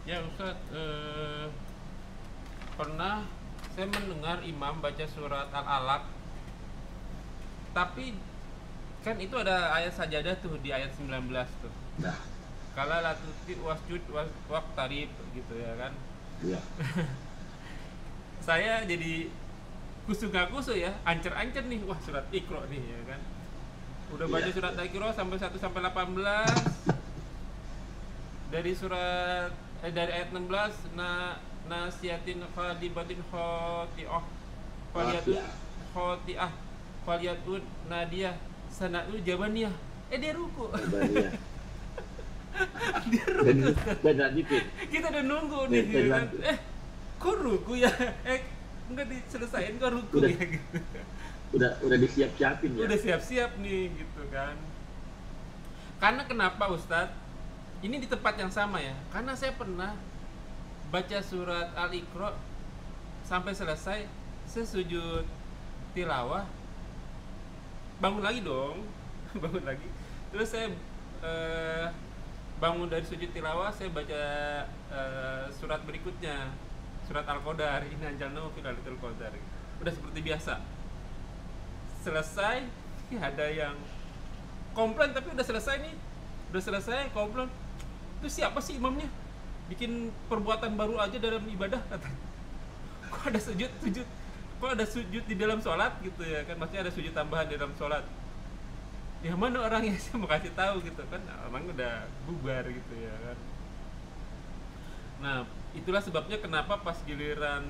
Ya Ustaz, pernah saya mendengar imam baca surat Al-Alaq, tapi kan itu ada ayat sajadah tuh di ayat 19 tuh. Nah, Kala latuti wasjud waqtarib gitu ya kan. iya. Saya jadi kusuk gak kusuk ya, ancer-ancer nih, wah surat Iqra nih ya kan. Udah baca Iya, surat iya. Iqra sampai 1 sampai 18. Dari surat dari ayat 16, nasiatin khadibatin khoti'ah faliyatun Iya. khoti'ah faliyatun nadiyah sana'u jabaniyah. Dia ruku. Jawabannya. Dia Dan ruku. dan lanjutin. Kita udah nunggu nih Dan gitu kan. lanjut. Kok ruku ya? Enggak diselesain kok ruku Udah ya gitu. udah disiap-siapin ya. Udah siap-siap nih gitu kan. Karena kenapa Ustadz? Ini di tempat yang sama ya. Karena saya pernah baca surat Al-Iqra sampai selesai, saya sujud tilawah, bangun lagi dong. Bangun lagi. Terus saya bangun dari sujud tilawah, saya baca surat berikutnya, surat Al-Qadar. Ini anjalna fi lailatul qadar. Udah seperti biasa. Selesai, ada yang komplain, tapi udah selesai nih. Udah selesai komplain. Itu siapa sih imamnya? Bikin perbuatan baru aja dalam ibadah, kata. Kok ada sujud? Kok ada sujud di dalam sholat gitu ya kan? Maksudnya ada sujud tambahan di dalam sholat. Ya mana orangnya, saya mau kasih tahu gitu kan? Emang udah bubar gitu ya kan? Nah, itulah sebabnya kenapa pas giliran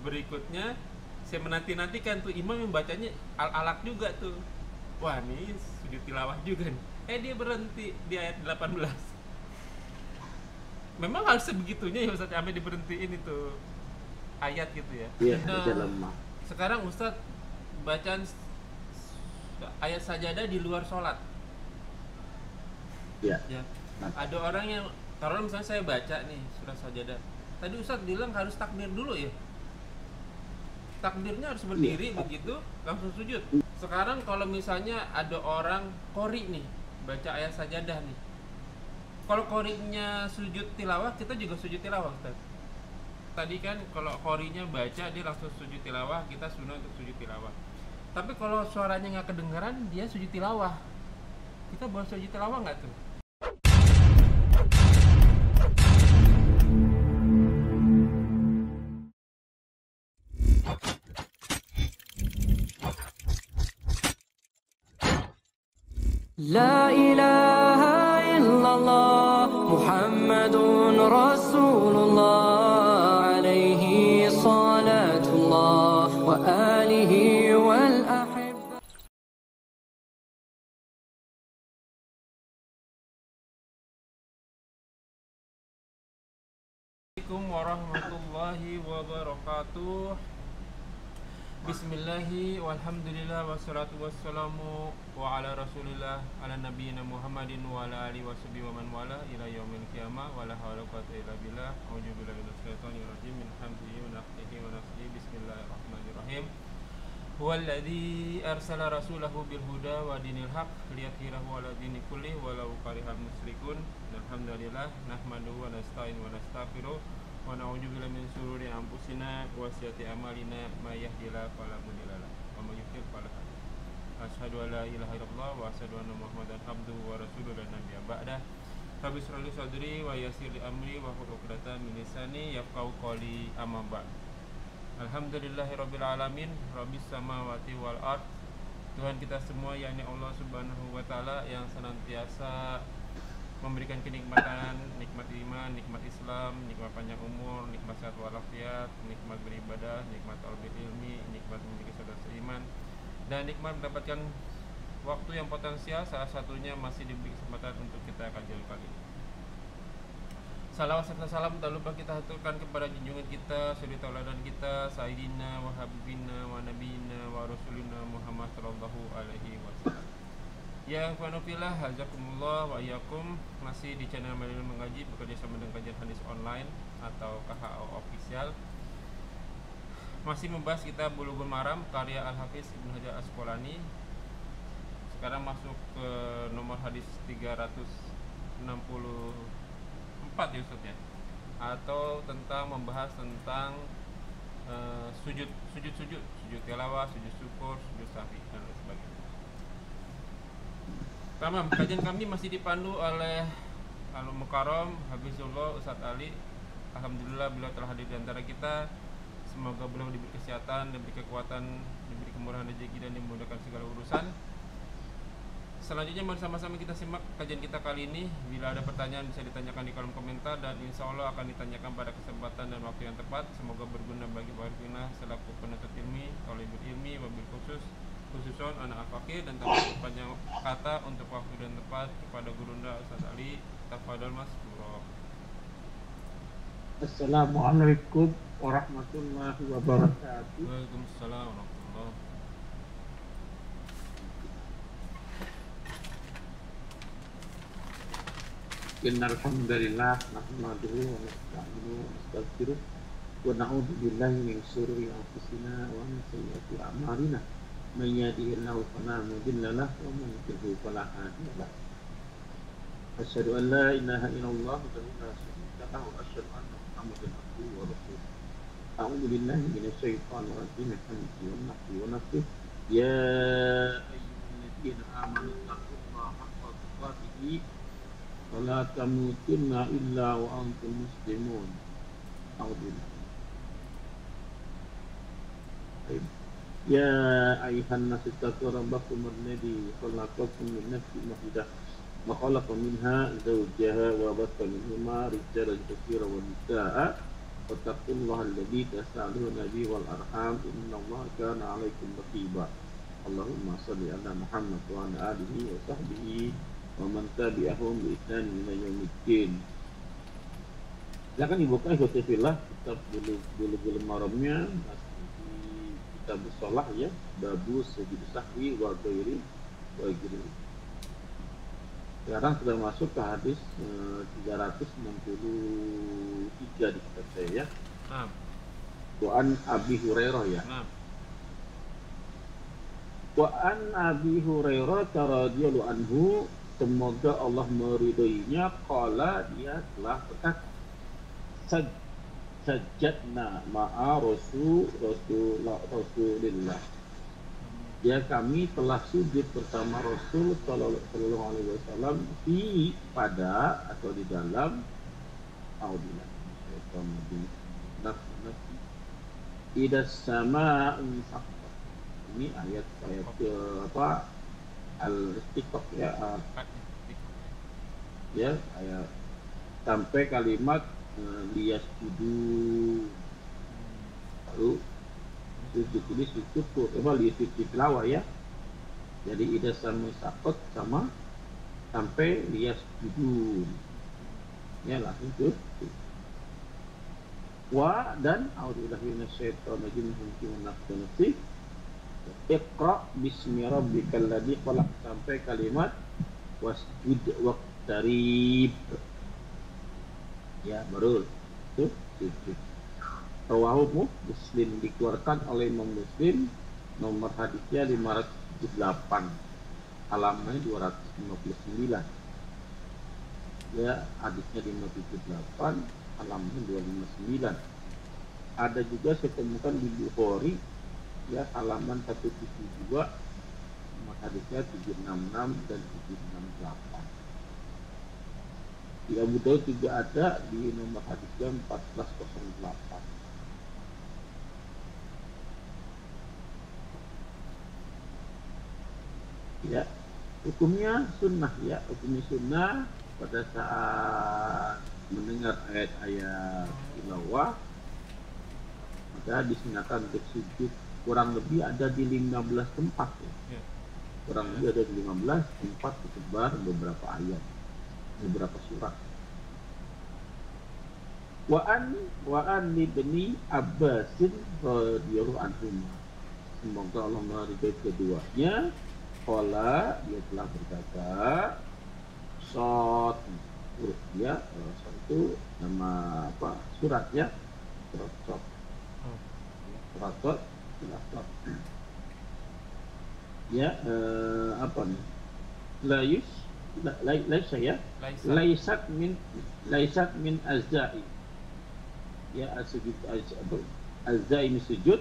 berikutnya saya menanti-nantikan tuh imam yang bacanya Al-Alaq juga tuh. Wah, nih sujud tilawah juga nih. Dia berhenti di ayat 18. Memang harus sebegitunya ya Ustaz, sampai diberhentiin itu ayat gitu ya. Iya, Nah, bisa lemah. sekarang Ustaz bacaan ayat sajadah di luar sholat Iya. ya. Nah, Ada orang yang, kalau misalnya saya baca nih surat sajadah, tadi Ustaz bilang harus takbir dulu ya. Takbirnya harus berdiri iya. begitu langsung sujud. Sekarang kalau misalnya ada orang qori nih baca ayat sajadah nih, kalau qorinya sujud tilawah, kita juga sujud tilawah Ustaz. Tadi kan kalau qorinya baca dia langsung sujud tilawah, kita sunnah untuk sujud tilawah. Tapi kalau suaranya nggak kedengeran, dia sujud tilawah, kita boleh sujud tilawah nggak tuh? لا إله إلا الله محمد رسول الله عليه صلاة الله وآله والأحبة. Assalamualaikum warahmatullahi wabarakatuh. Bismillahi walhamdulillah wassalatu wassalamu wa ala rasulillah ala nabiyina Muhammadin wa ala alihi washabihi wa man wala ila yaumil qiyamah wa la hawla wa quwwata illa billah. A'udzu billahi minasy syaithanir rajim min hamzihi wa nafthihi wa nafthihi. Bismillahirrahmanirrahim. Huwallazi arsala rasulahu bil huda wa dinil haq liyudhhirahu 'ala dini kulli walau karihal musyrikun. Alhamdulillah nahmaduhu wa nasta'inu wa nastaghfiruh wa na'udzu billahi min shururi anfusina wa sayyiati a'malina may yahdihillahu fala mudilla lahu wa may yudlil fala hadiya lahu. Asyhadu an la ilaha illallah wa asyhadu anna Muhammadan abduhu wa rasuluhu la nabiyya ba'da. Rabbi shrah li sadri wa yassir li amri wa hlul 'uqdatam min lisani yafqahu qawli, amma ba'd. Alhamdulillahirabbil alamin, rabbis samawati wal ard. Tuhan kita semua, yakni Allah Subhanahu wa taala, yang senantiasa memberikan kenikmatan, nikmat iman, nikmat Islam, nikmat panjang umur, nikmat sehat walafiat, nikmat beribadah, nikmat talbil ilmi, nikmat memiliki saudara seiman, dan nikmat mendapatkan waktu yang potensial, salah satunya masih diberi kesempatan untuk kita kaji kali ini. Salawat serta salam tak lupa kita haturkan kepada junjungan kita, suri tauladan kita, Sayyidina wa Habibina wa Nabiyina wa Rasulina Muhammad sallallahu alaihi wasallam. Ya ikhwanufillah, hazakumullah wa iyyakum. Masih di channel Madinah Mengaji, bekerja sama dengan kajian hadis online atau KHO official. Masih membahas kitab Bulughul Maram karya Al-Hafiz Ibnu Hajar Asqalani. Sekarang masuk ke nomor hadis 364 tepat ya Ustaz ya, atau tentang membahas tentang sujud tilawah, sujud syukur, sujud sahwi dan lain sebagainya. Tamam, kajian kami masih dipandu oleh Alul Mukarram Hafizullah Ustaz Ali. Alhamdulillah beliau telah hadir di antara kita. Semoga beliau diberi kesehatan, diberi kekuatan, diberi kemurahan rezeki dan dimudahkan segala urusan. Selanjutnya mari sama-sama kita simak kajian kita kali ini. Bila ada pertanyaan bisa ditanyakan di kolom komentar dan insya Allah akan ditanyakan pada kesempatan dan waktu yang tepat. Semoga berguna bagi warga selaku penuntut ilmi, talibul ilmi, wabil khususon anak al-fakir, dan tanpa panjang kata untuk waktu dan tempat kepada Gurunda Ustaz Ali. Tafadhol Mas Bro. Assalamualaikum warahmatullahi wabarakatuh. Waalaikumsalam warahmatullahi. Innal hamdalillah nahmaduhu wa nasta'inuhu wa nastaghfiruh wa na'udzu billahi min shururi anfusina wa min sayyiati a'malina. Man yahdihillahu fala mudilla lahu wa man yudlil fala hadiya lahu. Asyhadu an la ilaha illallah wa la syarika lahu wa asyhadu anna Muhammadan abduhu wa rasuluh. A'udzu billahi minasy syaithanir rajim. Hamdihi wa nafsihi wa nafsihi. Ya ayyuhalladzina amanu taqullaha haqqa tuqatih wa la tamutunna illa wa antum muslimun. A'udzu billahi. Ya ayyuhan nasu taqu rabbakum alladzi khalaqakum min nafsin wahidah wa khalaqa minha zawjaha wa batha minhuma rijalan katsiran wa nisaa'a wattaqullaha alladzi tasaaluna bihi wal arham innallaha kana 'alaikum raqiba. Allahumma shalli ala Muhammad wa ala alihi wa sahbihi wa man tabi'ahum bi ihsan ila yaumiddin. Silakan dibuka ikhwati fillah kitab bulu maramnya kitab shalah ya, babu sujud sahwi wa ghairi wa ghairi. Sekarang sudah masuk ke hadis 363 di kitab saya ya. Wa an Abi Hurairah ya. Wa an Abi Hurairah radhiyallahu anhu, semoga Allah meridhoinya, qala, dia telah berkata, sajadna ma'a Rasulillah. Ya, kami telah sujud bersama Rasul sallallahu alaihi wasallam di pada atau di dalam audillah idas sama insaqat. Ini ayat ke apa, al-istiqaq ya, ya ayat sampai kalimat liyasjudu, lalu sujud ini sujud coba lihat tilawah ya. Jadi ida sama sakot sama sampai liyasjudu ya, langsung tuh. Wa dan a'udzubillahi minasyaitonir rajim. Iqra bismi rabbikal ladzi khalaq sampai kalimat wasjud waqtarib. Ya, baru itu sujud. Rawahu Muslim, dikeluarkan oleh Imam Muslim, nomor hadisnya 578, halaman 259. Ya, hadisnya 578, halaman 259. Ada juga saya temukan di Bukhari ya, halaman 172, nomor hadisnya 766 dan 768. Di Abu Daud juga ada di nomor hadisnya 1408. Ya, hukumnya sunnah ya, hukumnya sunnah pada saat mendengar ayat-ayat tilawah, maka disunahkan untuk sujud. Kurang lebih ada di 15 tempat ya. Kurang lebih ada di 15 tempat tersebar beberapa ayat, beberapa surat. Wa an ibni Abbasin radhiyallahu anhu, semoga Allah meridhai keduanya, qala, dia telah berkata, shot huruf ya, shot itu nama apa, surat ya, surat ya, apa nih, laisa ya, laisat min azai, ya sujud azai ini sujud.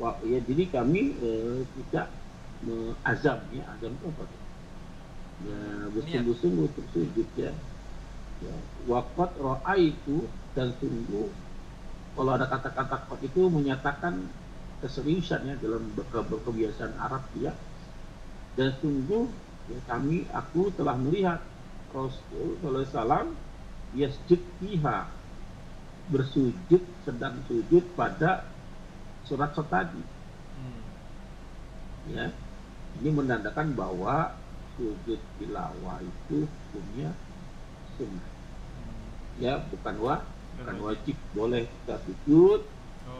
Wah, ya jadi kami tidak azam, ya azam itu apa? Ya bersungguh-sungguh untuk sujud ya. Ya, waqad ra'aitu, dan sungguh, kalau ada kata-kata qad itu menyatakan keseriusan ya dalam kebiasaan Arab ya. Dan sungguh ya, aku telah melihat Rasul sallallahu alaihi wasallam yasjud fiha, bersujud, sedang sujud pada surat tadi. Ya, ini menandakan bahwa sujud tilawah itu hukumnya sunnah. Ya, bukan wajib, boleh kita sujud,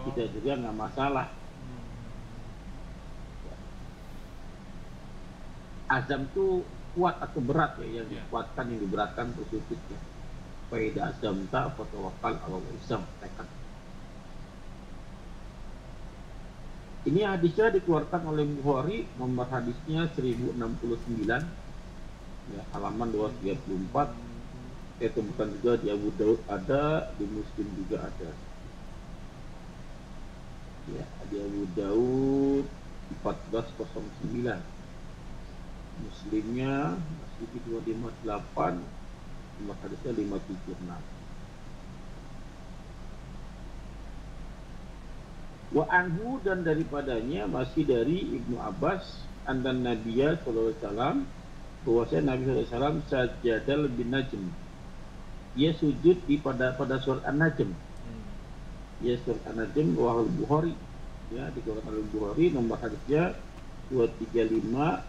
kita juga nggak masalah. Azam itu kuat atau berat ya, yang dikuatkan, yang diberatkan untuk sujudnya. Faida azam tak fatawakal Allah azam, tekad. Ini hadisnya dikeluarkan oleh Bukhari, nomor hadisnya 1069, ya, halaman 234. Saya temukan juga di Abu Daud ada, di Muslim juga ada. Ya, di Abu Daud 1409. Muslimnya masih di 258, nomor hadisnya 576. Wa anhu, dan daripadanya masih dari Ibnu Abbas, andan Nabiya sallallahu alaihi wasallam, bahwasanya Nabi sallallahu alaihi wasallam sajadal bin najm, dia sujud pada surat An-Najm. Ya, surat An-Najm wahul Bukhari, ya, dikeluarkan oleh Bukhari, nomor hadisnya 235,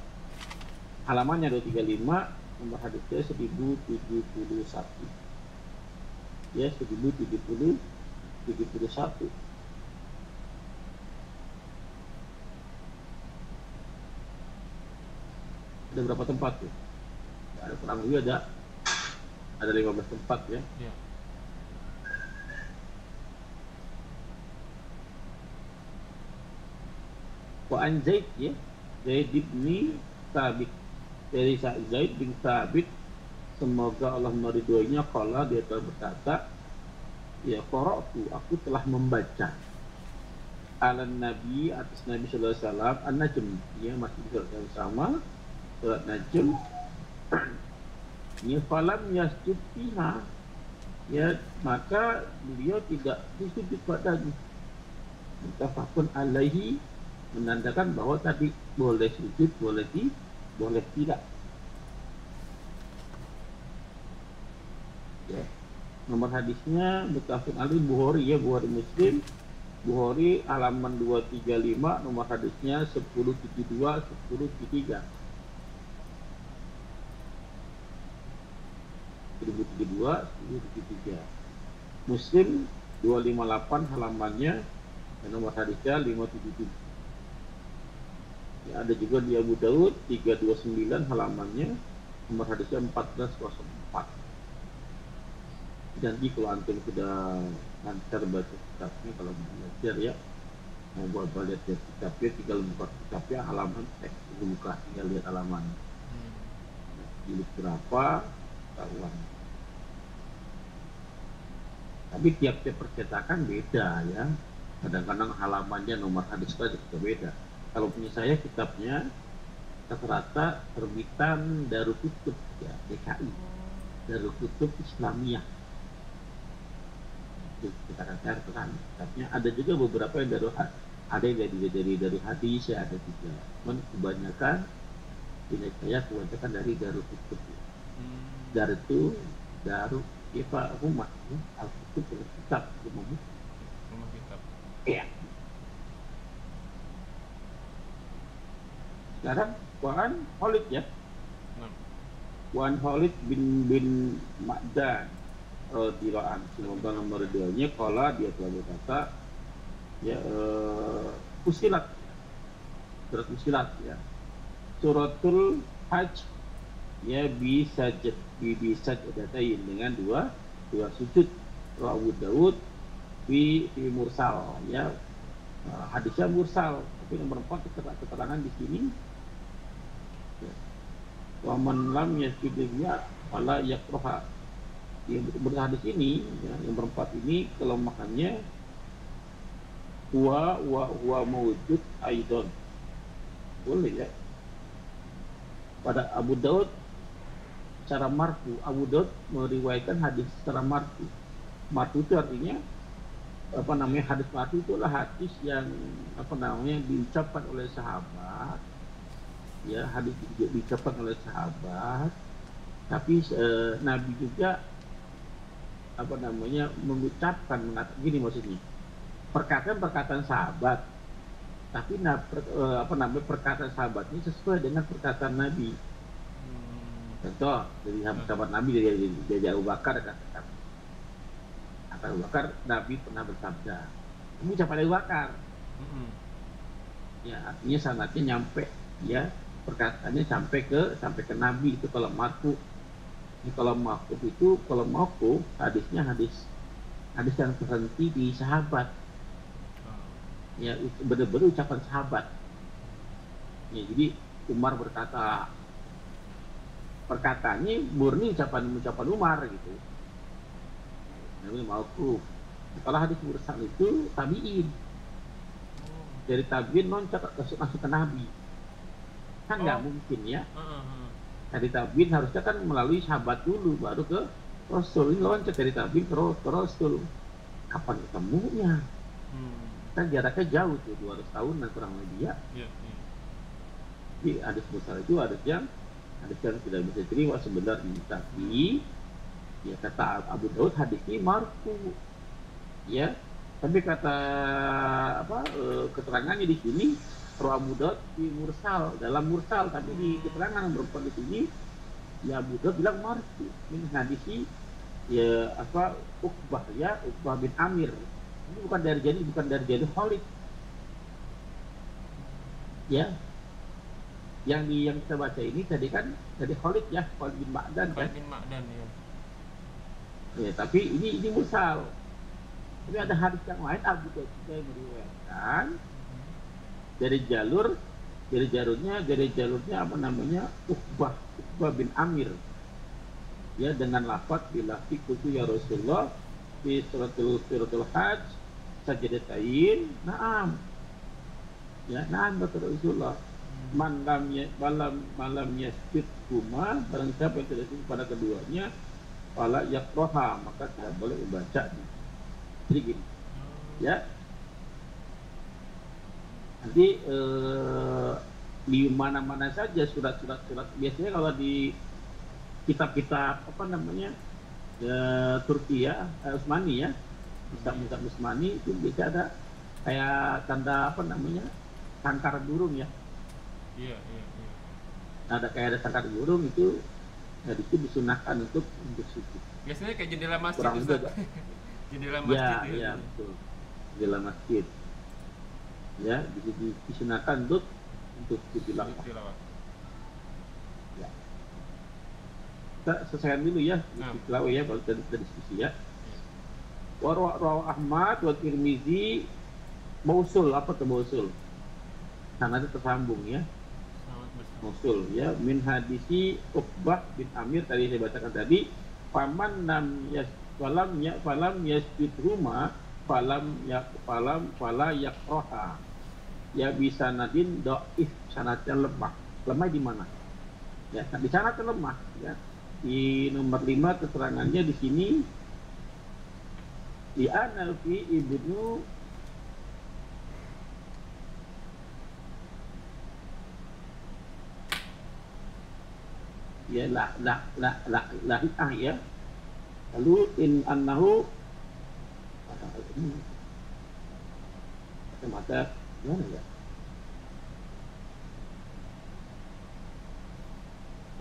halamannya 235, nomor hadisnya 1071. Ya, 1071. Ada berapa tempat tuh? Ya, ada kurang lebih ada 15 tempat ya. Wa an Zaid, ya, Zaid bin Thabit, dari Zaid bin Thabit, semoga Allah meridhoinya, qala, dia telah berkata, ya qara'tu, aku telah membaca, ala Nabi, atas Nabi sallallahu alaihi wasallam, An-Najm, ya, masih surat yang sama, surat Najm. Ya, falam yasjud fiha, ya, maka beliau tidak disujud padanya. Muttafaqun alaihi, menandakan bahwa tadi boleh sujud, boleh tidak. Ya. Nomor hadisnya muttafaqun alaihi, Bukhari ya, Bukhari Muslim. Bukhari halaman 235, nomor hadisnya 1072, 1073. 1072, 1073. Muslim 258 halamannya, dan nomor hadisnya 577. Ya, ada juga di Abu Daud 329 halamannya, nomor hadisnya 1404. Nanti kalau antum sudah lancar baca kitabnya, kalau belajar ya, mau lihat kitabnya, tinggal buka kitabnya, halaman buka, tinggal lihat halaman jilid berapa, tahuan. Tapi tiap-tiap percetakan beda ya, kadang-kadang halamannya, nomor hadis saja juga beda. Kalau punya saya kitabnya rata-rata terbitan Darul Kutub ya, DKI, Darul Kutub Islamiyah. Itu kita katakan kitabnya. Ada juga beberapa yang ada yang dari hadis ya, ada juga. Cuman kebanyakan kebanyakan dari Darul Kutub. Dari itu Darul Ifa rumah ya, Al-Kutub kitab rumah kitab. Iya. Sekarang Wan Khalid ya, Wan Khalid bin Ma'dan radhiyallahu anhu, semoga nomor 2-nya, kala dia telah berkata, ya, Fusilat, surat Fusilat ya, suratul Hajj, ya, bisa jadatain dengan dua sujud. Abu Daud di mursal ya, hadisnya mursal, tapi nomor 4 keterangan di sini. wa man lam yasjud lillah fala yakraha. Yang berhadis ini ya, yang berempat ini kelemahannya huwa mawjud aidon. Boleh ya. Pada Abu Daud secara marfu, Abu Daud meriwayatkan hadis secara marfu. Marfu itu artinya hadis marfu itulah hadis yang diucapkan oleh sahabat, ya, hadis diucapkan oleh sahabat, tapi Nabi juga mengucapkan, gini maksudnya, perkataan sahabat, tapi perkataan sahabat ini sesuai dengan perkataan Nabi. Contoh dari sahabat Nabi, dari Abu Bakar katakan, Abu Bakar, Nabi pernah bersabda, ini ucapan Abu Bakar. Ya, artinya sanadnya nyampe, ya, perkataannya sampai ke Nabi, itu kalau marfu. Ini kalau mauquf hadisnya hadis yang terhenti di sahabat. Ya, benar-benar ucapan sahabat. Ya, jadi Umar berkata, perkataannya murni ucapan Umar gitu. Namanya mauquf. Kalau hadis mursal itu tabi'in. Dari tabi'in masuk ke Nabi. Kan nggak mungkin ya. Dari tabi'in harusnya kan melalui sahabat dulu baru ke Rasul. Ini loncat dari tabi'in ke Rasul. Kapan ketemunya? Kan jaraknya jauh tuh, 200 tahun dan kurang lebih ya. Jadi hadis mursal itu hadis yang tidak bisa diterima sebenarnya, tapi ya kata Abu Daud hadis ini marfu, ya. Tapi kata keterangannya di sini Abu Daud di dalam mursal, tapi di keterangan yang berempat di sini ya Abu Daud bilang marfu. Ini hadis ya Uqbah bin Amir. Ini bukan dari jadi Khalid. Ya. Yang kita baca ini tadi kan dari Khalid ya, Khalid bin Ma'dan kan. Ya. Ya, tapi ini mursal. Tapi ada hadis yang lain Abu Daud juga yang meriwayatkan dari jalurnya Uqbah bin Amir. Ya, dengan lafaz bila qultu ya Rasulullah di suratul Hajj sajdatain, na'am. Ya, na'am kata Rasulullah. Malam yasjud huma, barang siapa yang tidak sujud pada keduanya, fala yaqraha, maka tidak boleh membacanya. Jadi gini, ya. Nanti di mana-mana saja surat-surat biasanya kalau di kitab-kitab Turki ya, Utsmani ya, kitab Utsmani itu biasa ada kayak tanda sangkar burung ya. Iya. Ada sangkar burung itu, nah itu disunahkan untuk sujud. Biasanya kayak jendela masjid. Kurang juga. Jendela masjid. Ya, betul. Jendela masjid. Ya, disunahkan untuk tilawah. Ya. Kita selesaikan dulu ya, tilawah ya, kalau kita diskusi ya. Rawahu Ahmad wa Tirmizi mausul, apa tuh mausul? Sanadnya tersambung ya. Mausul ya, min hadisi Uqbah bin Amir tadi saya bacakan tadi, faman falam yasjud huma fala yaqraha. Ya bisa nadin dhaif, sanadnya lemah. Lemah di mana? Ya, di sanadnya lemah ya. Di nomor 5 keterangannya di sini di An-Nafi ibnu ya ya. Lalu in annahu mata mana ya?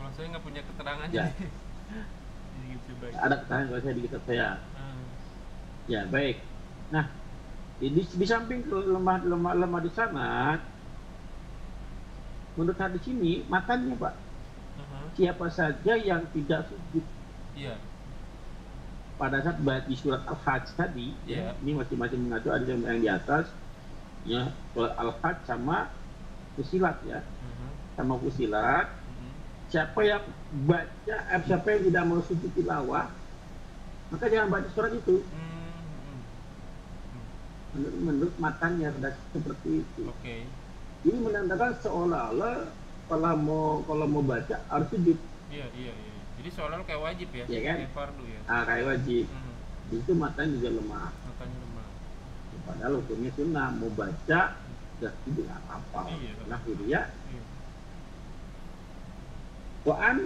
Kalau saya nggak punya keterangannya. Ya. Ada keterangan kalau saya di kitab saya. Ya, baik. Nah, di samping lemah di sana, menurut hadis ini matanya Pak, siapa saja yang tidak sujud pada saat di surat Al-Hajj tadi, ini masing-masing mengacu ada yang di atas, ya, surat Al-Hajj sama Fusilat ya, sama Fusilat. siapa yang baca, siapa yang tidak mau sujud tilawah, maka jangan baca surat itu. Menurut matanya seperti itu. Oke. Ini menandakan seolah-olah kalau mau baca harus sujud. Iya. Jadi seolah-olah kayak wajib ya? Iya kan? Kayak fardu ya. Kayak wajib. Itu matanya juga lemah. Matanya lemah. Padahal hukumnya sunnah, mau baca sudah tidak apa-apa. Iya. Lahiriah. Iya. Wa'an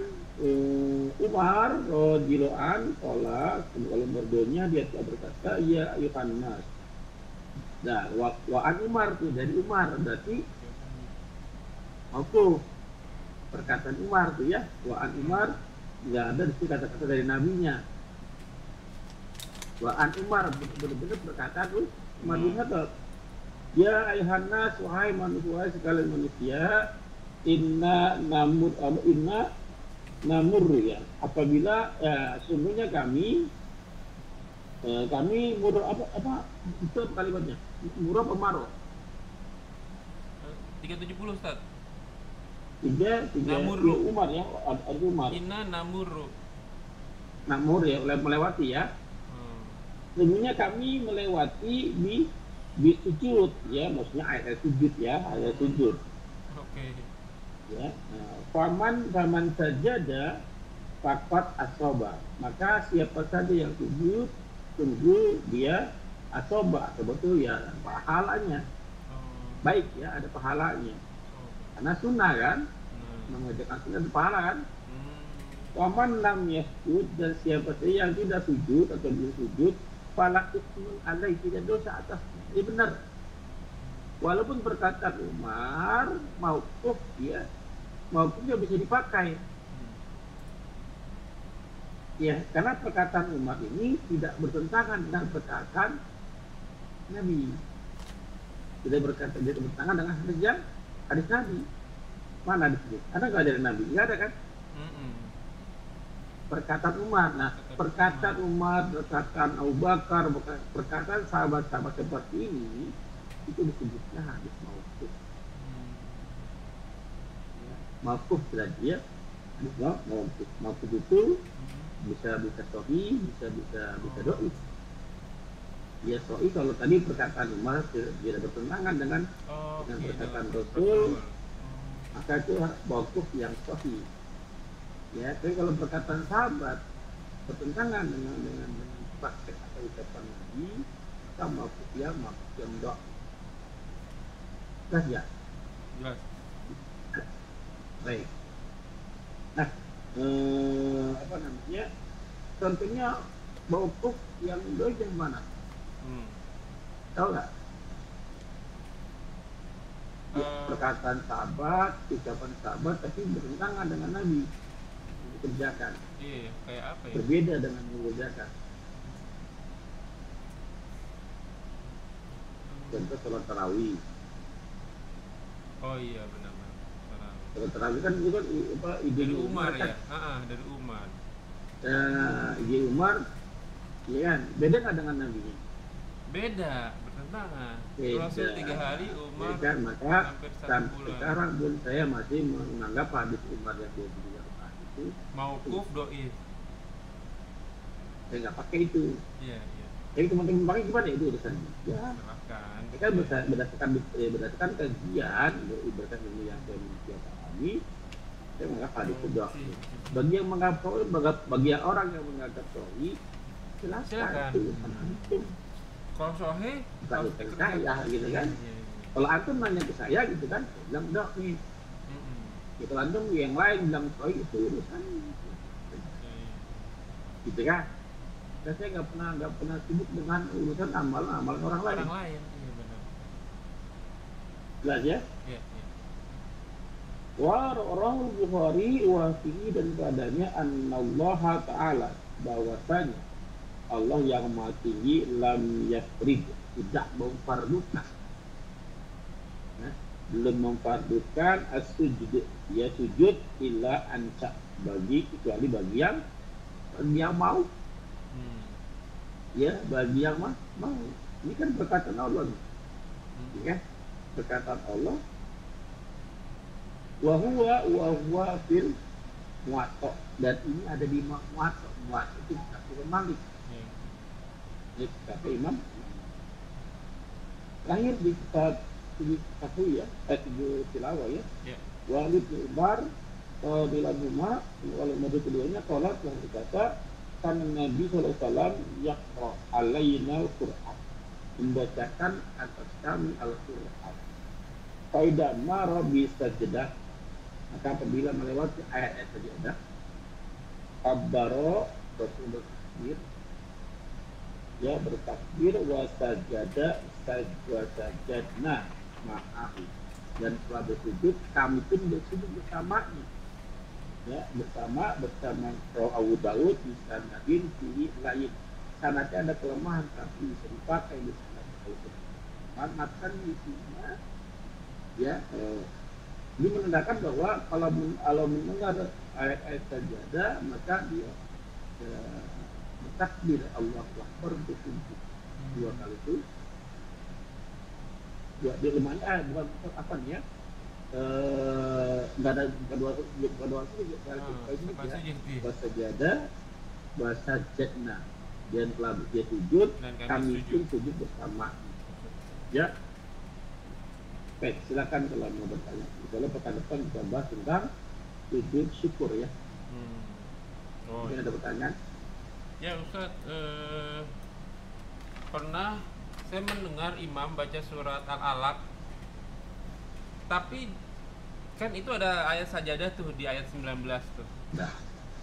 Umar radhiyallahu an qala, kalau berdoanya dia telah berkata, ya ayuhan nas. Nah, wa'an Umar tuh dari Umar, berarti aku perkataan Umar tuh ya, wa'an Umar nggak ada di situ kata-kata dari nabinya. Wa'an Umar benar-benar perkataan tuh Umar bin Khattab. Ya ayuhan nas, wahai manusia sekalian manusia, inna namur ya, apabila sungguhnya kami murah apa itu kalimatnya, murah pemaro 370 Ustaz. tiga Namurru. ya, Umar ya, ada Umar Inna namurru. namur ya, melewati ya. Sungguhnya kami melewati di sujud ya, maksudnya ayat sujud ya, ayat sujud. Oke. Ya, faman sajada faqat asoba, maka siapa saja yang sujud tunggu dia asoba, betul ya, pahalanya baik ya, ada pahalanya karena sunnah kan, mengerjakan sunnah itu pahala kan. Faman lam yasjud, dan siapa saja yang tidak sujud atau belum sujud, fala ismun alaihi, tidak dosa atasnya. Ini benar. Walaupun perkataan Umar mauquf ya, mauqufnya bisa dipakai. Ya, karena perkataan Umar ini tidak bertentangan dengan perkataan Nabi. Tidak bertentangan dengan hadis Nabi. Mana di sini? Ada nggak dari Nabi? Nggak ada kan? Perkataan Umar. Nah, perkataan Umar, perkataan Abu Bakar, perkataan sahabat-sahabat seperti ini, itu disebutnya hadis mauquf. Mauquf berarti ya, hadis mauquf. Mauquf itu bisa sahih, bisa doi. Ya sahih kalau tadi perkataan Umar tidak bertentangan dengan perkataan Rasul, maka itu mauquf yang sahih. Ya, tapi kalau perkataan sahabat bertentangan dengan praktek atau ucapan Nabi, maka mauquf yang doi. Jelas ya? Jelas. Baik. Nah, apa namanya? Contohnya mauquf yang doi yang mana? Tahu nggak? Perkataan sahabat, ucapan sahabat, tapi bertentangan dengan Nabi dikerjakan. Iya, kayak apa ya? Berbeda dengan mengerjakan. Contoh sholat tarawih. Oh iya, benar. Sholat tarawih kan itu kan ide Dari Umar kan? ya? Dari Umar. Ide Umar, ya kan? Beda nggak dengan Nabi? Beda, bertentangan. Beda. Rasul 3 hari, Umar Ya kan? Maka hampir 1 sampai bulan. sekarang pun saya masih menganggap hadis Umar yang 23 rakaat itu Mauquf doi. saya nggak pakai itu. Iya. Jadi teman-teman pakai gimana itu urusannya? Ya, Silahkan. ini kan berdasarkan kajian, berdasarkan ilmu yang saya miliki kami, saya menganggap hadis itu doa. Bagi yang menganggap bagi orang yang menganggap doi, silakan. Itu urusan antum. Kalau sahih, Bukan urusan saya gitu kan. Iya. Kalau antum nanya ke saya gitu kan, saya bilang dok nih. Gitu antum yang lain bilang doi itu urusan. Gitu kan. Dan saya nggak pernah sibuk dengan urusan amalan orang lain. Iya benar. Jelas ya? Iya. Wa rahul Bukhari wa fihi, dan padanya annallaha ta'ala, bahwasanya Allah yang Maha Tinggi lam yafrid, tidak memfardukan, belum memfardukan as-sujud, ya sujud illa anca, kecuali bagi yang mau. Ya, bagi yang mau. Ini kan perkataan Allah nih. Ya, perkataan Allah. Wa huwa fil Muwatta, dan ini ada di Muwatta. Muwatta itu kitab Imam Malik. Ini kitab Imam. Terakhir di kitab 7 ya, 7 tilawah ya. Walid bin Umar radhiyallahu anhu madu keduanya qala telah berkata kan Nabi sallallahu alaihi wasallam yaqra alaina al-Qur'an, membacakan atas kami Al-Qur'an. Faida mara bi sajdah, maka apabila melewati ayat-ayat sajadah, kabbaro bertakbir, ya bertakbir, wasajada sajadna ma'ahu, dan setelah bersujud kami pun bersujud bersamanya, ya bersama Abu Daud di sanadin fi lain, sanadnya ada kelemahan tapi bisa dipakai di sanad al-Qur'an. Matan isinya ya ini menandakan bahwa kalau mendengar ayat-ayat sajadah maka dia bertakbir Allahu Akbar bersujud 2 kali itu. Ya, di lemahnya bukan apa nih ya, nggak ada dua sujud bahasa jada bahasa jadna, dan telah dia sujud kami pun sujud bersama ya. Baik, silakan kalau mau bertanya. Misalnya pekan depan kita bahas tentang sujud syukur ya. Mungkin ada pertanyaan? Ya Ustaz, pernah saya mendengar imam baca surat Al-Alaq, tapi kan itu ada ayat sajadah tuh di ayat 19 tuh. Nah.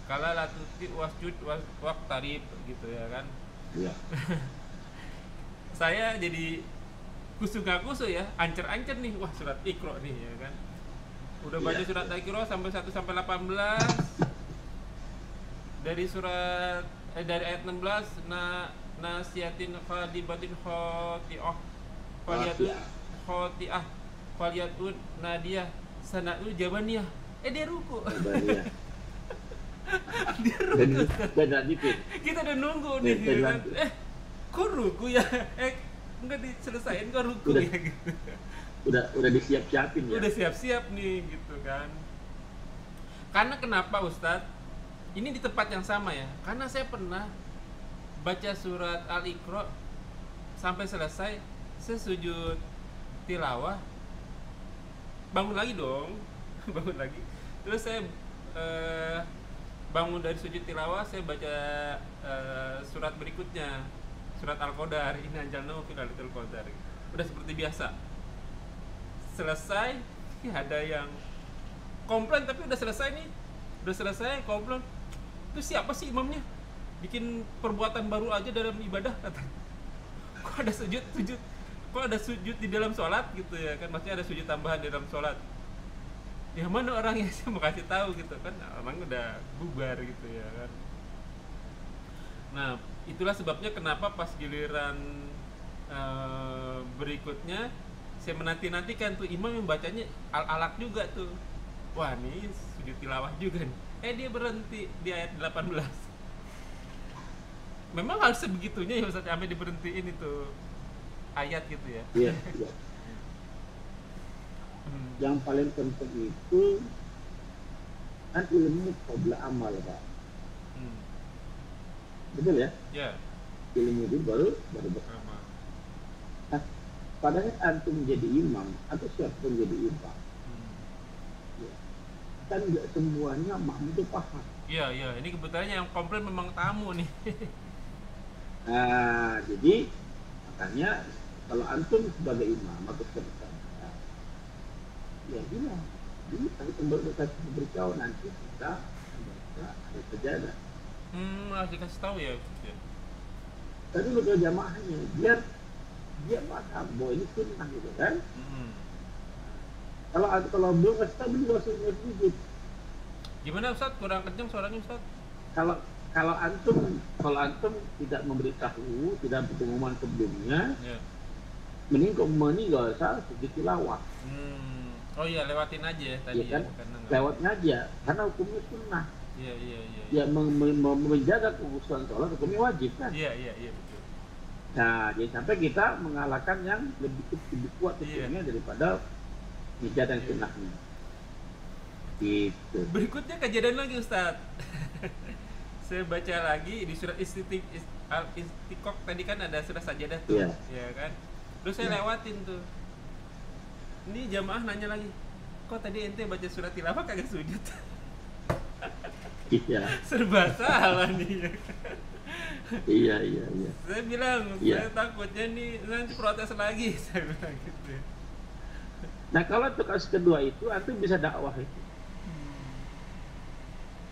Kala la tuti wasjud waqtarib gitu ya kan. Iya. Saya jadi kusu ya, ancer-ancer nih, wah surat Iqra nih ya kan. Udah baca surat Iqra sampai 1 sampai 18. Dari surat dari ayat 16 nasiyatin khadibatin khoti'ah faliyatun nadiyah sanatu jabaniyah. Dia ruku. Dia ruku. Kita udah nunggu nih ya kan. Kok ruku ya? Enggak diselesain kok ruku udah, ya gitu. Udah disiap-siapin ya. Udah siap-siap nih gitu kan. Karena kenapa Ustadz? Ini di tempat yang sama ya. Karena saya pernah baca surat Al-Iqra sampai selesai, saya sujud tilawah, bangun lagi dong, bangun lagi. Terus saya bangun dari sujud tilawah, saya baca surat berikutnya, surat Al-Qadar, ini anjalnahu fi lailatul qadar. Udah seperti biasa. Selesai, ada yang komplain tapi udah selesai nih, udah selesai komplain. Itu siapa sih imamnya? Bikin perbuatan baru aja dalam ibadah, kata. Kok ada sujud? Kok ada sujud di dalam sholat gitu ya kan? Maksudnya ada sujud tambahan di dalam sholat. Ya mana orangnya, saya mau kasih tahu gitu kan? Orang udah bubar gitu ya kan. Nah, itulah sebabnya kenapa pas giliran berikutnya saya menanti-nantikan tuh imam yang bacanya Al-Alaq juga tuh. Wah, nih sujud tilawah juga nih. Dia berhenti di ayat 18. Memang harus sebegitunya ya Ustaz, sampai diberhentiin itu ayat gitu ya. Iya. Yang paling penting itu kan ilmu qabla amal, Pak. Betul ya? Iya. Ilmu itu baru beramal. Nah, padahal antum jadi imam atau siapa pun jadi imam. Ya. Kan nggak semuanya makmum itu paham. Iya. Ini kebetulan yang komplain memang tamu nih. Nah, jadi makanya kalau antum sebagai imam atau sebagai ya iya, jadi kalau beritahu nanti kita membaca ayat sajadah. Harus dikasih tahu ya. Tadi untuk jamaahnya biar dia paham bahwa ini sunnah gitu kan. Kalau belum kasih tahu belum sujud. Gimana Ustaz? Kurang kencang suaranya Ustaz. Kalau antum tidak memberitahu, tidak pengumuman sebelumnya, mending ini nggak usah sujud tilawah. Oh iya, lewatin aja ya tadi ya kan? Lewatnya aja, karena hukumnya sunnah. Iya. Ya menjaga kekhususan sholat hukumnya wajib kan. Iya betul. Nah, jadi sampai kita mengalahkan yang lebih kuat hukumnya daripada menjaga sunnahnya. Gitu. Berikutnya kejadian lagi Ustadz. Saya baca lagi di surat Istiqok tadi kan ada surat sajadah tuh, Iya. ya kan. Terus saya Iya. lewatin tuh. Ini jamaah nanya lagi, kok tadi ente baca surat tilawah kagak sujud? Iya. Serba salah nih. Iya. Saya bilang, Iya. saya takutnya nih nanti protes lagi. Saya bilang gitu. Nah kalau untuk kasus kedua itu antum bisa dakwah itu.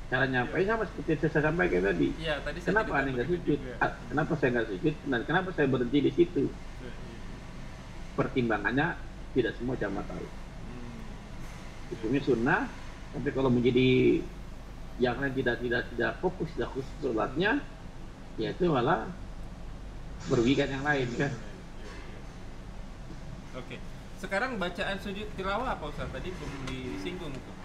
Cara nyampai sama seperti yang saya sampaikan tadi. Iya, tadi saya Kenapa cerita aneh nggak begitu sujud? juga. Kenapa saya nggak sujud? Dan kenapa saya berhenti di situ? Pertimbangannya tidak semua jamaah tahu. Hukumnya sunnah, tapi kalau menjadi yang lain tidak fokus, tidak khusus sholatnya, ya itu malah merugikan yang lain kan. Oke. Sekarang bacaan sujud tilawah apa Ustaz? Tadi belum disinggung tuh.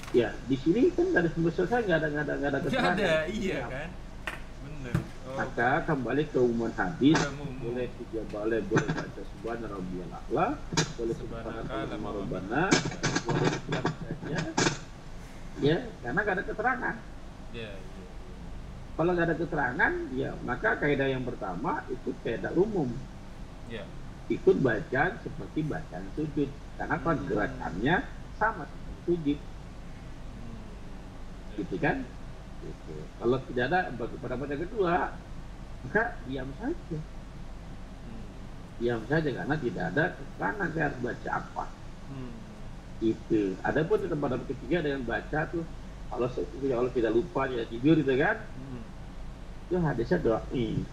Ya di sini kan dari sumber selesai nggak ada Nggak keterangan. ada, iya Ya. kan? Bener. Oh, Maka kembali ke umuman hadis, Umum. boleh baca subhana rabbiyal a'la, boleh subhanallah rabbana, boleh siapa saja. Ya, karena nggak ada keterangan. iya. Kalau nggak ada keterangan, ya maka kaidah yang pertama itu kaidah umum. Iya. Ikut bacaan seperti bacaan sujud, karena kan gerakannya sama seperti sujud, gitu kan? Gitu. Kalau tidak ada pada bacaan kedua, maka diam saja. Diam saja karena tidak ada keterangan saya harus baca apa. Itu. Adapun di tempat ketiga dengan baca tuh, kalau tidak lupa dia tidur gitu kan, itu hadisnya doain.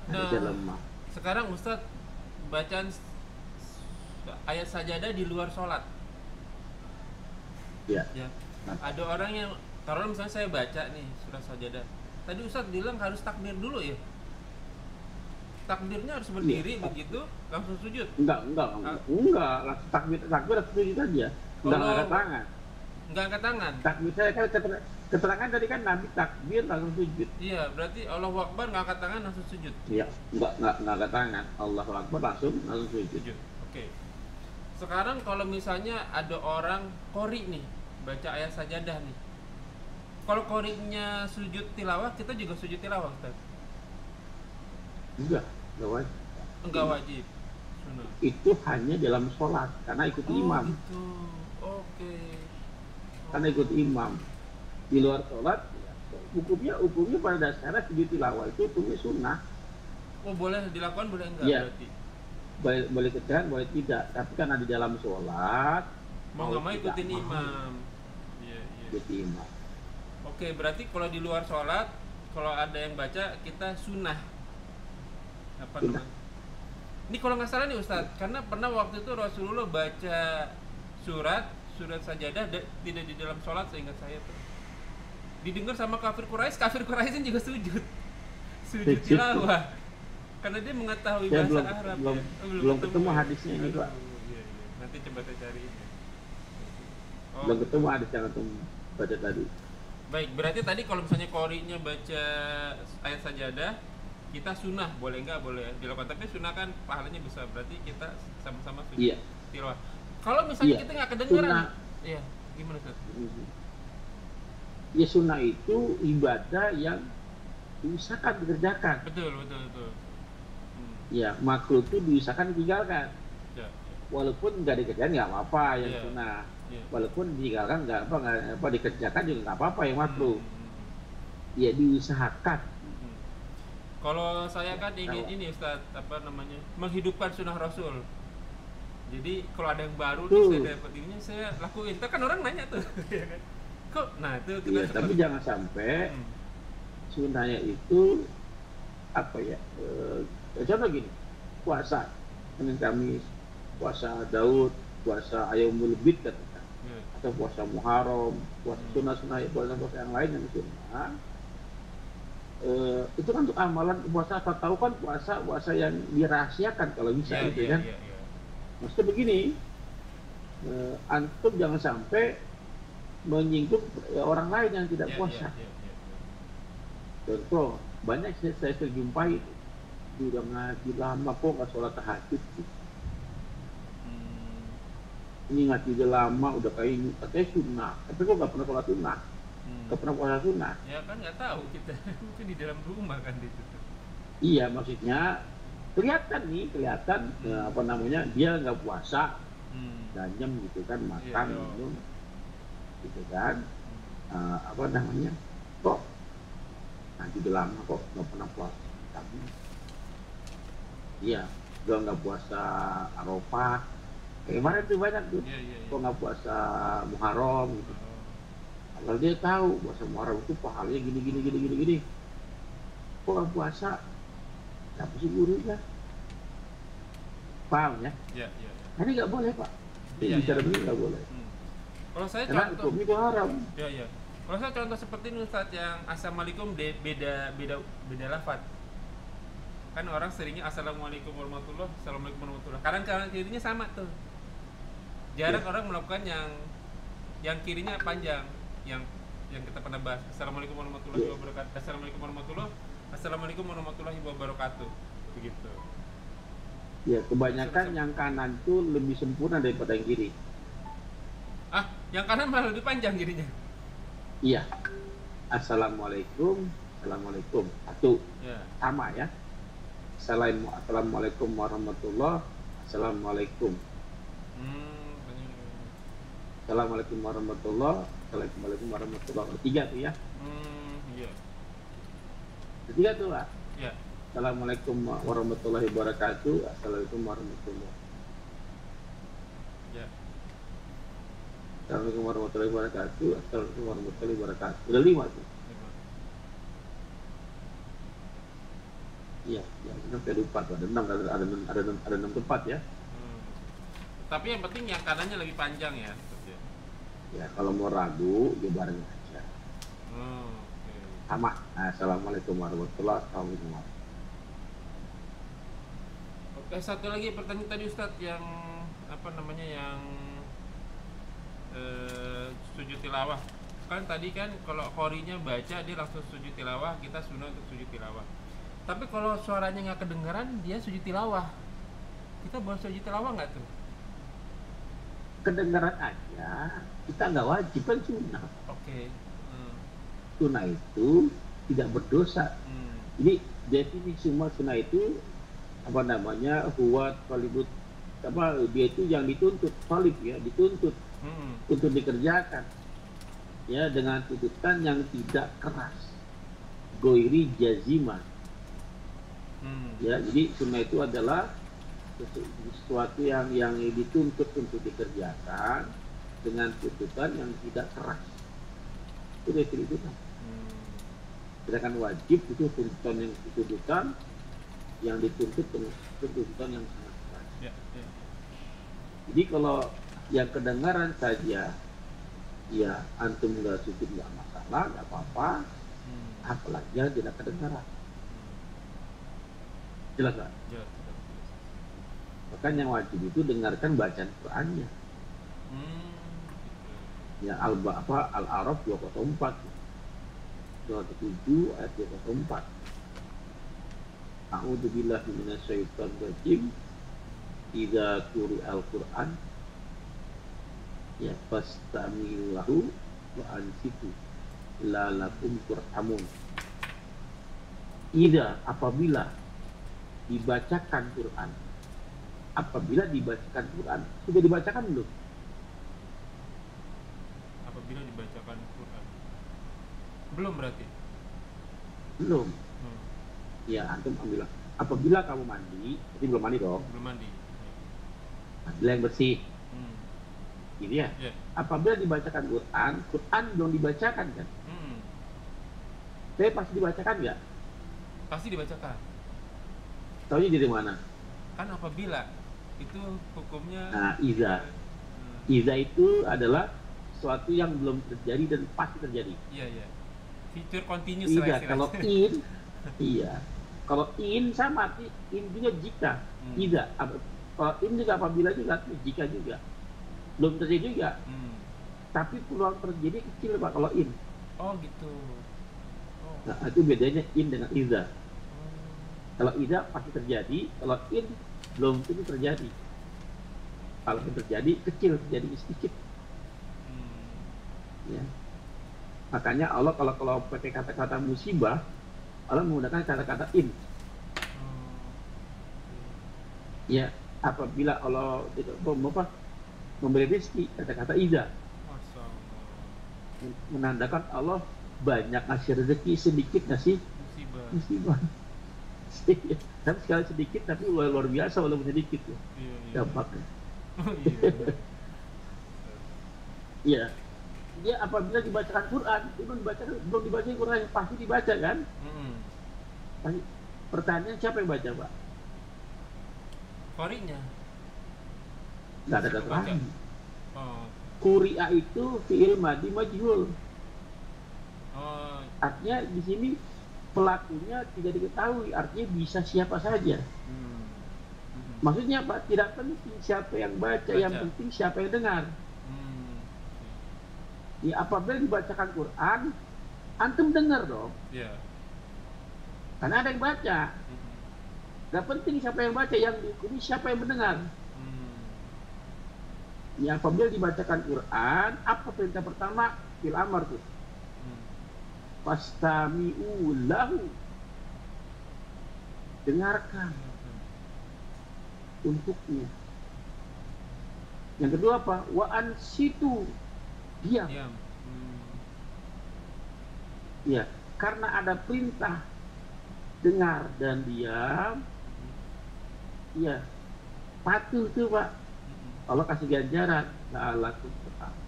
Hadisnya lemah. Sekarang Ustaz bacaan ayat sajadah di luar sholat. Ya. Ya. Ada orang yang taruh misalnya saya baca nih surah sajadah. Tadi Ustaz bilang harus takbir dulu ya. Takbirnya harus berdiri begitu langsung sujud. Enggak. Langsung takbir sujud aja. Enggak angkat tangan. Enggak angkat tangan. Takbir saya kan keterangan tadi kan Nabi takbir langsung sujud. Iya, berarti Allahu Akbar enggak angkat tangan langsung sujud. Iya, enggak angkat tangan. Allahu Akbar langsung sujud. Sujud. Oke. Sekarang kalau misalnya ada orang qori nih, baca ayat sajadah nih. Kalau qorinya sujud tilawah, kita juga sujud tilawah, Ustaz. Enggak wajib. Enggak wajib. Sunnah. Itu hanya dalam sholat karena ikut imam. Gitu. Oke. Karena ikut imam. Di luar sholat, hukumnya pada dasarnya sujud tilawah itu hukumnya sunnah. Oh, boleh dilakukan boleh enggak Iya. berarti? Boleh kerjaan, boleh tidak. Tapi kan ada di dalam sholat. Mau nggak mau tidak ikutin mau imam. Iya. Ikut imam. Oke, berarti kalau di luar sholat, kalau ada yang baca kita sunnah. Apa Sunnah. namanya? Ini kalau nggak salah nih Ustadz, karena pernah waktu itu Rasulullah baca surat sajadah tidak di dalam sholat seingat saya tuh. Didengar sama kafir Quraisy juga sujud tilawah. Karena dia mengetahui Saya bahasa Arab. belum ketemu hadisnya ini, Pak. Iya. Nanti coba saya cari ini. Oh, Belum ketemu hadis yang antum baca tadi. baik, berarti tadi kalau misalnya qori'nya baca ayat sajadah, kita sunnah, boleh nggak boleh dilakukan, tapi sunnah kan pahalanya besar, berarti kita sama-sama sujud Iya. tilawah. Kalau misalnya Iya. kita nggak kedengeran, Sunnah. iya, gimana Ustaz? Ya sunnah itu ibadah yang diusahakan dikerjakan. Betul. Ya makruh itu diusahakan ditinggalkan. Ya. Walaupun nggak dikerjakan nggak apa-apa yang Iya. sunnah. Iya. Walaupun ditinggalkan nggak apa dikerjakan juga nggak apa-apa yang makruh. Ya diusahakan. Kalau saya kan ingin ini Ustaz, apa namanya, menghidupkan sunnah Rasul. Jadi kalau ada yang baru nih, saya dapat ini, saya lakuin. Itu kan orang nanya tuh, ya kan? Kok? Nah itu kita Iya, tapi jangan sampai Hmm. sunnahnya itu apa ya? Contoh gini, puasa Senin Kamis, puasa Daud, puasa Ayyamul Bid katakan, Ya. atau puasa Muharram, puasa sunnah puasa yang lain yang sunnah. Itu kan untuk amalan puasa, asal tahu kan puasa yang dirahasiakan kalau bisa Ya, gitu ya, kan. ya, ya. Maksudnya begini, antum jangan sampai menyinggung orang lain yang tidak Ya, puasa. ya, ya, ya. Contoh, banyak saya terjumpai udah ngaji lama kok nggak sholat tahajud. ini ngaji udah lama, udah kayak ini, katanya sunnah, tapi kok nggak pernah sholat sunnah, nggak pernah puasa sunnah. Ya kan nggak tahu kita, mungkin di dalam rumah kan itu. Iya, maksudnya kelihatan nih, apa namanya, dia nggak puasa, ganjem gitu kan, makan, Iya, minum, gitu kan. Apa namanya, kok nanti udah lama kok nggak pernah puasa. Tapi iya, udah nggak puasa Arafah. Kayak kemarin tuh banyak tuh, Iya, iya, iya. kok nggak puasa Muharram gitu. Kalau dia tahu puasa Muharram itu pahalanya gini, kok nggak puasa? Siapa sih gurunya? Paham ya? Iya, iya. Ini nggak boleh pak. Iya, Bicara iya. begini nggak boleh. Kalau saya Karena contoh, hukum itu haram. ya ya. Kalau saya contoh seperti ini Ustaz, yang assalamualaikum beda lafaz. Kan orang seringnya assalamualaikum warahmatullah, assalamualaikum warahmatullah. Kadang-kadang kirinya sama tuh. Jarang Ya. orang melakukan yang kirinya panjang, yang kita pernah bahas. Assalamualaikum warahmatullahi wabarakatuh. Assalamualaikum warahmatullahi wabarakatuh. Begitu. Ya, kebanyakan yang kanan tuh lebih sempurna daripada yang kiri. Ah, yang kanan malah lebih panjang kirinya. Iya. Assalamualaikum, assalamualaikum. Satu, Ya. sama ya. Assalamualaikum warahmatullah. Assalamualaikum. Assalamualaikum warahmatullah. Assalamualaikum warahmatullah. Ketiga tuh ya. Iya. Ketiga tuh lah. Ya. Assalamualaikum warahmatullahi wabarakatuh. Assalamualaikum warahmatullahi. Ya. Assalamualaikum warahmatullahi wabarakatuh. Assalamualaikum warahmatullahi wabarakatuh. Udah 5 tuh. Iya, ya, sampai lupa tuh. Ada 6 tempat ya. Tapi yang penting yang kanannya lebih panjang ya. Ya, kalau mau ragu, ya bareng aja. Oke. Sama. Assalamualaikum warahmatullahi wabarakatuh. Oke, satu lagi pertanyaan tadi Ustadz, yang apa namanya, yang sujud tilawah. Kan tadi kan kalau qorinya baca dia langsung sujud tilawah, kita sunnah untuk sujud tilawah. Tapi kalau suaranya nggak kedengeran, dia sujud tilawah. Kita boleh sujud tilawah nggak tuh? Kedengaran aja, kita nggak wajib kan sunnah. Oke. Sunnah itu tidak berdosa. Jadi definisi semua sunnah itu apa namanya, huwa talibut, apa, dia itu yang dituntut, talib ya, dituntut untuk dikerjakan ya, dengan tuntutan yang tidak keras, goiri jazima ya. Jadi sunnah itu adalah sesuatu yang dituntut untuk dikerjakan dengan tuntutan yang tidak keras. Itu definisi itu. Sedangkan wajib itu tuntutan yang dituntut dengan tuntutan yang sangat keras. Ya, ya. Jadi kalau yang kedengaran saja, ya antum nggak sujud nggak masalah, nggak apa-apa. Apalagi yang tidak kedengaran. Jelas nggak? Jelas. Bahkan yang wajib itu dengarkan bacaan Qurannya. Ya Al-A'raf 204, 207 ayat 204. A'udzu billahi minasyaitonir rajim. Idza quri'al Qur'an ya fastami'u lahu wa ansitu la'allakum turhamun. Apabila dibacakan Quran. Apabila dibacakan Quran. Sudah dibacakan belum? Apabila dibacakan Quran. Belum berarti? Belum. Ya, antum ambil. Apabila kamu mandi, berarti belum mandi dong. Belum mandi. Ambil yang bersih. Gitu ya. Ya. Apabila dibacakan Quran belum dibacakan kan? Tapi pasti dibacakan nggak? Pasti dibacakan. Taunya dari mana? Kan apabila itu hukumnya. Nah, iza itu adalah sesuatu yang belum terjadi dan pasti terjadi. Iya, iya. Fitur continuous Iza, lah istilahnya. kalau in, iya. Kalau in sama, in juga jika. Iza, kalau in juga apabila juga, jika juga. Belum terjadi juga. Tapi peluang terjadi kecil Pak kalau in. Oh gitu. Oh. Nah, itu bedanya in dengan iza. Kalau iza pasti terjadi, kalau in belum tentu terjadi. Kalau terjadi kecil, terjadi sedikit. Ya. Makanya Allah kalau pakai kata-kata musibah, Allah menggunakan kata-kata in. Ya, apabila Allah tidak memberi rezeki, kata-kata iza. Menandakan Allah banyak ngasih rezeki, sedikit ngasih musibah. Tapi sekali sedikit, tapi luar biasa walaupun sedikit ya. Dampaknya. Iya. Dia apabila dibacakan Quran, belum dibaca Quran, pasti dibaca kan? Pasti. Pertanyaan siapa yang baca, Pak? Qari'nya. Nggak ada kata lain. Oh. Quri'a itu fi'il madhi majhul. Artinya di sini pelakunya tidak diketahui, artinya bisa siapa saja. Maksudnya apa? Tidak penting siapa yang baca, yang penting siapa yang dengar. Ya, apabila dibacakan Quran, antum dengar dong. Karena ada yang baca. Gak penting siapa yang baca, yang diikuti siapa yang mendengar. Ya, apabila dibacakan Quran, apa perintah pertama? Fil amar tuh. Fastami'u lahu. Dengarkan untuknya. Yang kedua apa? Wa ansitu. Diam. Ya, karena ada perintah dengar dan diam. Ya, patuh tuh Pak. Allah kasih ganjaran. La'alakum turhamun.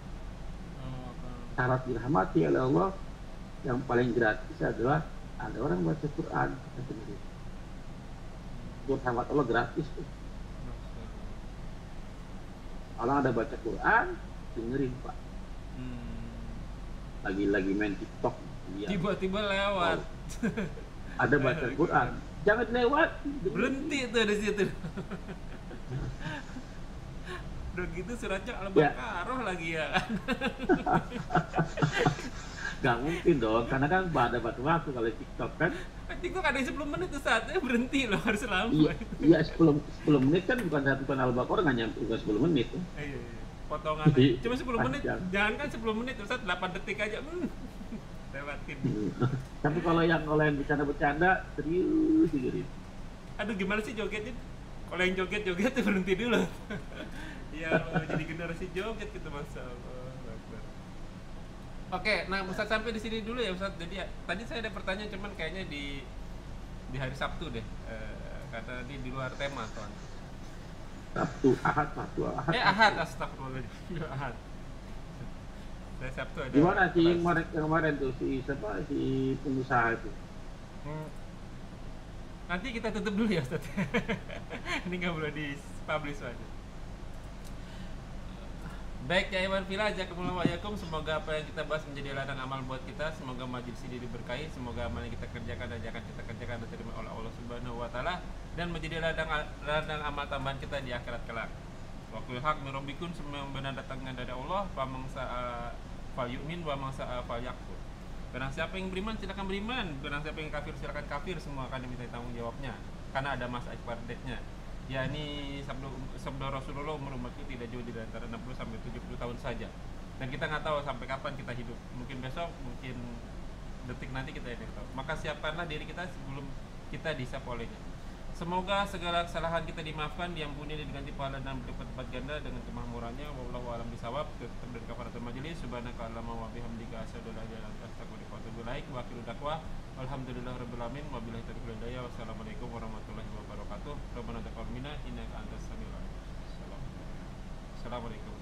Syarat dirahmati oleh Allah yang paling gratis adalah ada orang baca Quran, kita dengerin. Rahmat Allah gratis tuh. Orang ada baca Quran, dengerin Pak. Lagi main TikTok, tiba-tiba lewat. Ada baca Quran, jangan lewat. Berhenti tuh di situ. Udah gitu suratnya Al-Baqarah lagi ya. Gak mungkin dong, karena kan ada waktu kalau TikTok kan. TikTok ada 10 menit tuh saatnya berhenti loh, harus lama. Iya 10 menit kan bukan satu kanal Al-Baqarah, nggak nyampe 10 menit. Iya. Potongan cuma 10 menit, jangan kan 10 menit Ustaz, 8 detik aja. Lewatin. Tapi kalau yang bercanda-bercanda serius gitu. Aduh gimana sih jogetnya? Kalau yang joget-joget tuh berhenti dulu. Ya jadi generasi joget gitu masalah. Oke, nah Ustaz sampai di sini dulu ya Ustaz. Jadi tadi saya ada pertanyaan cuman kayaknya di hari Sabtu deh. Karena di luar tema soalnya. Sabtu, Ahad. Ahad, astagfirullahaladzim. Ahad. Saya Sabtu ada. Gimana sih kemarin tuh si pengusaha itu? Nanti kita tutup dulu ya Ustaz. Ini nggak boleh di-publish aja. Baik ya Iwan Fila, jazakumullah wa yakum. Semoga apa yang kita bahas menjadi ladang amal buat kita. Semoga majelis ini diberkahi. Semoga amal yang kita kerjakan dan akan kita kerjakan diterima oleh Allah Subhanahu wa taala dan menjadi ladang amal tambahan kita di akhirat kelak. Wa qul haq min rabbikum, semua yang benar datangnya dari Allah. Fa man sa'a falyu'min wa man sa'a falyakfur. Barang siapa yang beriman silakan beriman, barang siapa yang kafir silakan kafir, semua akan diminta tanggung jawabnya karena ada masa expiry date-nya. Ya ini sabda Rasulullah, umur umatku tidak jauh di antara 60 sampai 70 tahun saja. Dan kita nggak tahu sampai kapan kita hidup. Mungkin besok, mungkin detik nanti kita yang tahu. Maka siapkanlah diri kita sebelum kita dihisab olehnya. Semoga segala kesalahan kita dimaafkan, diampuni dan diganti pahala dan berlipat ganda dengan kemakmurannya. Wallahu a'lam bishawab. Tetap dari kafaratul majelis. Subhanakallahumma wa bihamdika asyhadu an la ilaha illa anta astaghfiruka wa atubu ilaik. Wa akhiru dakwah alhamdulillahirabbil alamin. Wabillahi taufiq wal hidayah. Wassalamualaikum warahmatullahi wabarakatuh. Rabbana taqabbal minna innaka antas samiul alim. Assalamualaikum.